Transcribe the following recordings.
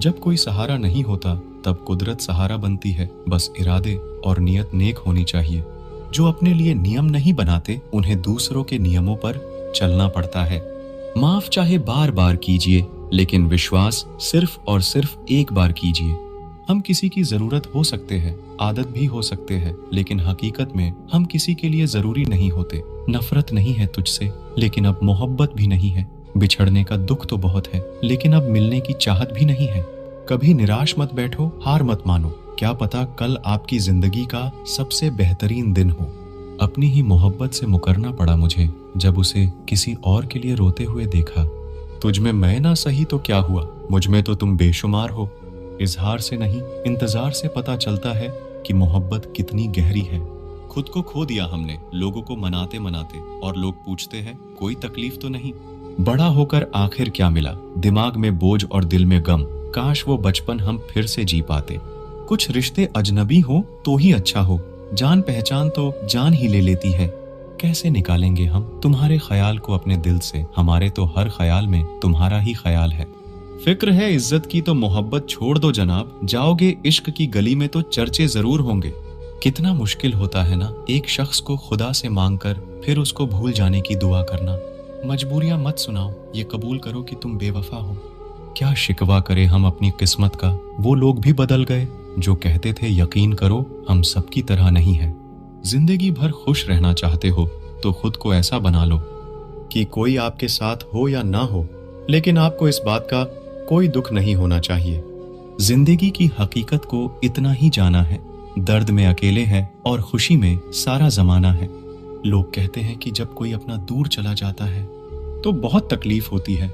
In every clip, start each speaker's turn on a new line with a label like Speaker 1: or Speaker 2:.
Speaker 1: जब कोई सहारा नहीं होता तब कुदरत सहारा बनती है। बस इरादे और नियत नेक होनी चाहिए। जो अपने लिए नियम नहीं बनाते उन्हें दूसरों के नियमों पर चलना पड़ता है। माफ चाहे बार बार कीजिए, लेकिन विश्वास सिर्फ और सिर्फ एक बार कीजिए। हम किसी की जरूरत हो सकते हैं, आदत भी हो सकते हैं, लेकिन हकीकत में हम किसी के लिए जरूरी नहीं होते। नफरत नहीं है तुझसे, लेकिन अब मोहब्बत भी नहीं है। बिछड़ने का दुख तो बहुत है, लेकिन अब मिलने की चाहत भी नहीं है। कभी निराश मत बैठो, हार मत मानो। क्या पता कल आपकी जिंदगी का सबसे बेहतरीन दिन हो। अपनी ही मोहब्बत से मुकरना पड़ा मुझे, जब उसे किसी और के लिए रोते हुए देखा। तुझ में मैं ना सही तो क्या हुआ, मुझ में तो तुम बेशुमार हो। इजहार से नहीं, इंतजार से पता चलता है कि मोहब्बत कितनी गहरी है। खुद को खो दिया हमने लोगों को मनाते मनाते, और लोग पूछते हैं कोई तकलीफ तो नहीं। बड़ा होकर आखिर क्या मिला, दिमाग में बोझ और दिल में गम। काश वो बचपन हम फिर से जी पाते। कुछ रिश्ते अजनबी हो तो ही अच्छा हो, जान पहचान तो जान ही ले लेती है। कैसे निकालेंगे हम तुम्हारे ख्याल को अपने दिल से, हमारे तो हर ख्याल में तुम्हारा ही ख्याल है। फिक्र है इज्जत की तो मोहब्बत छोड़ दो जनाब, जाओगे इश्क की गली में तो चर्चे जरूर होंगे। कितना मुश्किल होता है ना एक शख्स को खुदा से मांगकर फिर उसको भूल जाने की दुआ करना। मजबूरियां मत सुनाओ, ये कबूल करो कि तुम बेवफा हो। क्या शिकवा करे हम अपनी किस्मत का, वो लोग भी बदल गए जो कहते थे यकीन करो हम सबकी तरह नहीं है। जिंदगी भर खुश रहना चाहते हो तो खुद को ऐसा बना लो कि कोई आपके साथ हो या ना हो, लेकिन आपको इस बात का कोई दुख नहीं होना चाहिए। जिंदगी की हकीकत को इतना ही जाना है, दर्द में अकेले हैं और खुशी में सारा जमाना है। लोग कहते हैं कि जब कोई अपना दूर चला जाता है तो बहुत तकलीफ होती है,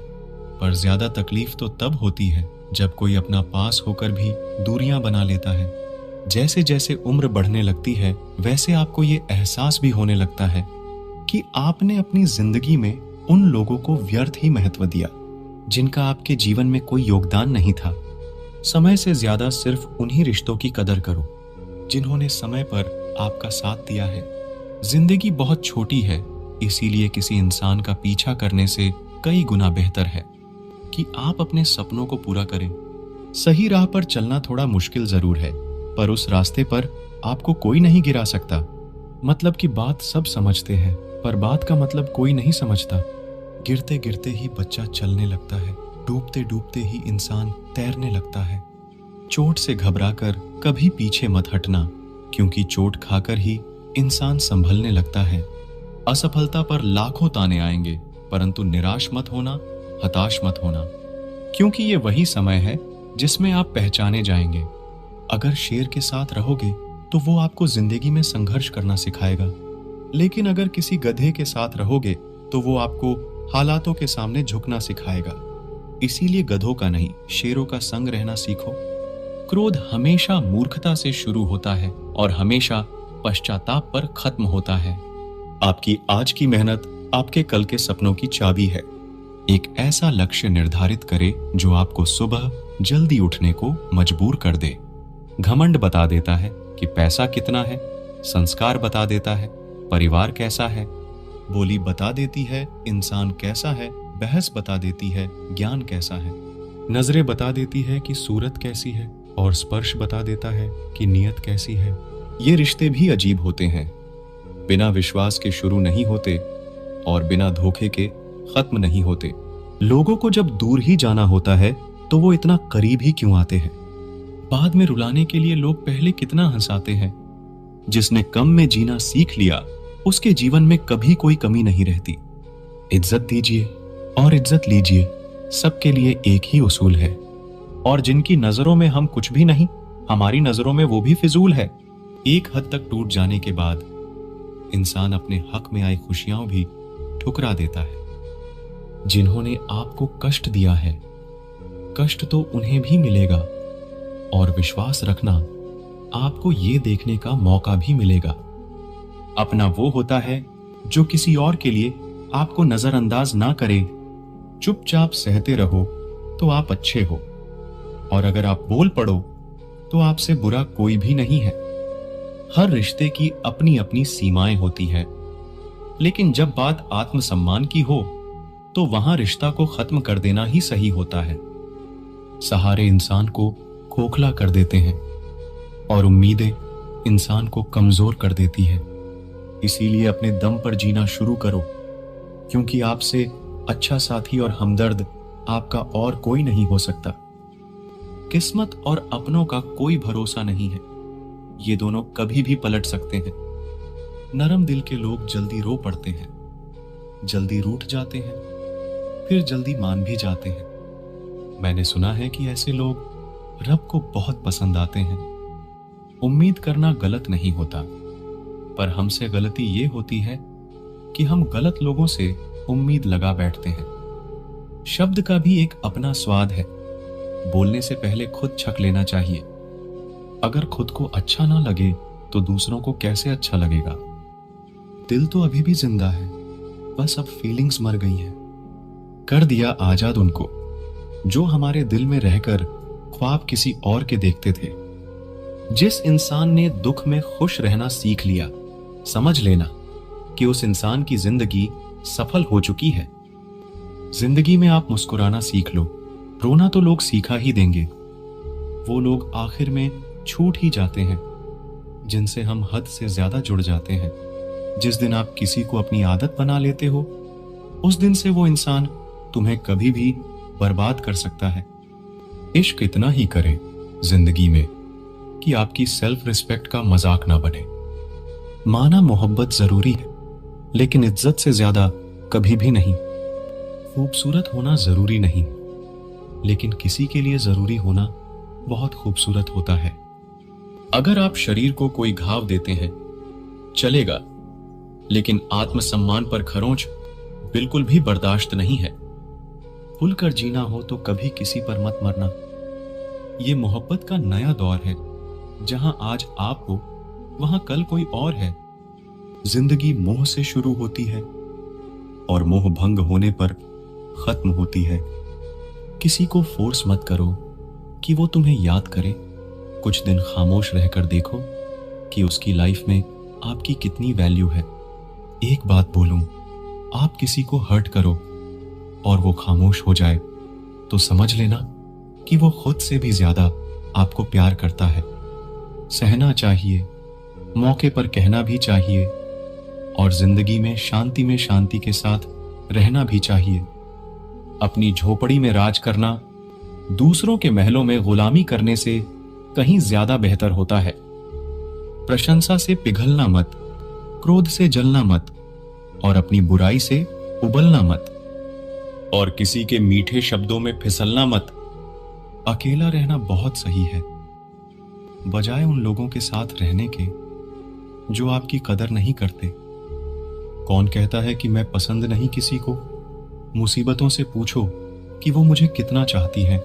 Speaker 1: पर ज्यादा तकलीफ तो तब होती है जब कोई अपना पास होकर भी दूरियां बना लेता है। जैसे जैसे उम्र बढ़ने लगती है वैसे आपको ये एहसास भी होने लगता है कि आपने अपनी जिंदगी में उन लोगों को व्यर्थ ही महत्व दिया जिनका आपके जीवन में कोई योगदान नहीं था। समय से ज्यादा सिर्फ उन्हीं रिश्तों की कदर करो जिन्होंने समय पर आपका साथ दिया है। जिंदगी बहुत छोटी है, इसीलिए किसी इंसान का पीछा करने से कई गुना बेहतर है कि आप अपने सपनों को पूरा करें। सही राह पर चलना थोड़ा मुश्किल जरूर है, पर उस रास्ते पर आपको कोई नहीं गिरा सकता। मतलब की बात सब समझते हैं, पर बात का मतलब कोई नहीं समझता। गिरते गिरते ही बच्चा चलने लगता है, डूबते डूबते ही इंसान तैरने लगता है। चोट से घबराकर कभी पीछे मत हटना, क्योंकि चोट खाकर ही इंसान संभलने लगता है। असफलता पर लाखों ताने आएंगे, परंतु निराश मत होना, हताश मत होना, क्योंकि ये वही समय है जिसमें आप पहचाने जाएंगे। अगर शेर के साथ रहोगे तो वो आपको जिंदगी में संघर्ष करना सिखाएगा, लेकिन अगर किसी गधे के साथ रहोगे तो वो आपको हालातों के सामने झुकना सिखाएगा। इसीलिए गधों का नहीं, शेरों का संग रहना सीखो। क्रोध हमेशा मूर्खता से शुरू होता है और हमेशा पश्चाताप पर खत्म होता है। आपकी आज की मेहनत आपके कल के सपनों की चाबी है। एक ऐसा लक्ष्य निर्धारित करें जो आपको सुबह जल्दी उठने को मजबूर कर दे। घमंड बता देता है कि पैसा कितना है, संस्कार बता देता है परिवार कैसा है, बोली बता देती है इंसान कैसा है, बहस बता देती है ज्ञान कैसा है, नजरें बता देती है कि सूरत कैसी है, और स्पर्श बता देता है कि नीयत कैसी है। ये रिश्ते भी अजीब होते हैं, बिना विश्वास के शुरू नहीं होते और बिना धोखे के खत्म नहीं होते। लोगों को जब दूर ही जाना होता है तो वो इतना करीब ही क्यों आते हैं। बाद में रुलाने के लिए लोग पहले कितना हंसाते हैं। जिसने कम में जीना सीख लिया उसके जीवन में कभी कोई कमी नहीं रहती। इज्जत दीजिए और इज्जत लीजिए, सबके लिए एक ही उसूल है। और जिनकी नजरों में हम कुछ भी नहीं, हमारी नजरों में वो भी फिजूल है। एक हद तक टूट जाने के बाद इंसान अपने हक में आई खुशियां भी ठुकरा देता है। जिन्होंने आपको कष्ट दिया है, कष्ट तो उन्हें भी मिलेगा, और विश्वास रखना आपको ये देखने का मौका भी मिलेगा। अपना वो होता है जो किसी और के लिए आपको नजरअंदाज ना करे। चुपचाप सहते रहो तो आप अच्छे हो, और अगर आप बोल पड़ो तो आपसे बुरा कोई भी नहीं है। हर रिश्ते की अपनी अपनी सीमाएं होती है, लेकिन जब बात आत्मसम्मान की हो तो वहां रिश्ता को खत्म कर देना ही सही होता है। सहारे इंसान को खोखला कर देते हैं और उम्मीदें इंसान को कमजोर कर देती है। इसीलिए अपने दम पर जीना शुरू करो, क्योंकि आपसे अच्छा साथी और हमदर्द आपका और कोई नहीं हो सकता। किस्मत और अपनों का कोई भरोसा नहीं है, ये दोनों कभी भी पलट सकते हैं। नरम दिल के लोग जल्दी रो पड़ते हैं, जल्दी रूठ जाते हैं, फिर जल्दी मान भी जाते हैं। मैंने सुना है कि ऐसे लोग रब को बहुत पसंद आते हैं। उम्मीद करना गलत नहीं होता, पर हमसे गलती ये होती है कि हम गलत लोगों से उम्मीद लगा बैठते हैं। शब्द का भी एक अपना स्वाद है। बोलने से पहले खुद छक लेना चाहिए। अगर खुद को अच्छा ना लगे तो दूसरों को कैसे अच्छा लगेगा। दिल तो अभी भी जिंदा है, बस अब फीलिंग्स मर गई हैं। कर दिया आजाद उनको जो हमारे दिल में रहकर ख्वाब किसी और के देखते थे। जिस इंसान ने दुख में खुश रहना सीख लिया, समझ लेना कि उस इंसान की जिंदगी सफल हो चुकी है। जिंदगी में आप मुस्कुराना सीख लो, रोना तो लोग सीखा ही देंगे। वो लोग आखिर में छूट ही जाते हैं जिनसे हम हद से ज्यादा जुड़ जाते हैं। जिस दिन आप किसी को अपनी आदत बना लेते हो, उस दिन से वो इंसान तुम्हें कभी भी बर्बाद कर सकता है। इश्क इतना ही करें जिंदगी में कि आपकी सेल्फ रिस्पेक्ट का मजाक ना बने। माना मोहब्बत जरूरी है, लेकिन इज्जत से ज्यादा कभी भी नहीं। खूबसूरत होना जरूरी नहीं, लेकिन किसी के लिए जरूरी होना बहुत खूबसूरत होता है। अगर आप शरीर को कोई घाव देते हैं चलेगा, लेकिन आत्मसम्मान पर खरोंच बिल्कुल भी बर्दाश्त नहीं है। खुलकर जीना हो तो कभी किसी पर मत मरना। ये मोहब्बत का नया दौर है, जहां आज आप हो वहां कल कोई और है। जिंदगी मोह से शुरू होती है और मोह भंग होने पर खत्म होती है। किसी को फोर्स मत करो कि वो तुम्हें याद करे। कुछ दिन खामोश रहकर देखो कि उसकी लाइफ में आपकी कितनी वैल्यू है। एक बात बोलूं, आप किसी को हर्ट करो और वो खामोश हो जाए तो समझ लेना कि वो खुद से भी ज्यादा आपको प्यार करता है। सहना चाहिए, मौके पर कहना भी चाहिए और जिंदगी में शांति के साथ रहना भी चाहिए। अपनी झोपड़ी में राज करना दूसरों के महलों में गुलामी करने से कहीं ज्यादा बेहतर होता है। प्रशंसा से पिघलना मत, क्रोध से जलना मत और अपनी बुराई से उबलना मत, और किसी के मीठे शब्दों में फिसलना मत। अकेला रहना बहुत सही है, बजाय उन लोगों के साथ रहने के जो आपकी कदर नहीं करते। कौन कहता है कि मैं पसंद नहीं किसी को? मुसीबतों से पूछो कि वो मुझे कितना चाहती है।